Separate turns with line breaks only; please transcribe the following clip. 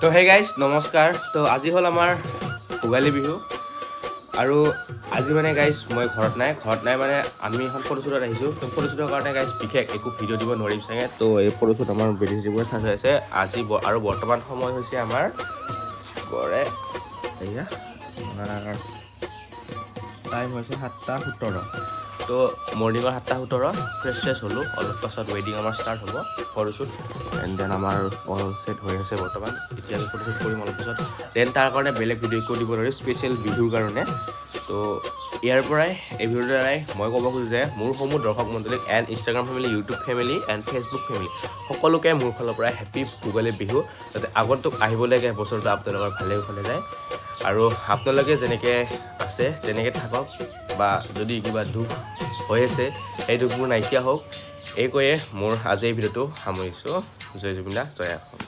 তো hey guys নমস্কাৰ। তো আজি হ'ল আমাৰ ভোগালী বিহু আৰু আজি মানে গাইজ মই ঘৰত নাই মানে আমি এখন ফটোশ্বুটত আহিছোঁ। তো ফটোশ্বুটৰ কাৰণে গাইজ বিশেষ একো ভিডিঅ' দিব নোৱাৰিম চাগে। তো এই ফটোশ্বুট আমাৰ বেলি চেলিবোৰ চাৰ্জ হৈ আছে আজি আৰু বৰ্তমান সময় হৈছে আমাৰ গড়ে এয়া আমাৰ টাইম হৈছে 7:17। তো মৰ্ণিঙৰ 7:17 ফ্ৰেছ হ'লোঁ। অলপ পাছত ৱেডিং আমাৰ ষ্টাৰ্ট হ'ব ফটোশ্বুট এণ্ড দেন আমাৰ অল ছেট হৈ আছে বৰ্তমান। এতিয়া আমি ফটোশ্বুট কৰিম অলপ পিছত দেন তাৰ কাৰণে বেলেগ ভিডিঅ' একো দিব নোৱাৰিম স্পেচিয়েল বিহুৰ কাৰণে। তো ইয়াৰ পৰাই এই ভিডিঅ'ৰ দ্বাৰাই মই ক'ব খোজোঁ যে মোৰ সমূহ দৰ্শক মণ্ডলীক and Instagram family, YouTube family and Facebook family সকলোকে মোৰ ফালৰ পৰা হেপ্পী ভোগালী বিহু। যাতে আগন্তুক আহিবলগীয়া বছৰটো আপোনালোকৰ ভালে ভালে যায় আৰু আপোনালোকে যেনেকৈ আছে তেনেকৈ থাকক বা যদি কিবা দুখ হৈ আছে এই দুখবোৰ নাইকিয়া হওক। এই কৈয়ে মোৰ আজি এই ভিডিঅ'টো সামৰিছোঁ। জয় জুবিন দা, জয় অসম।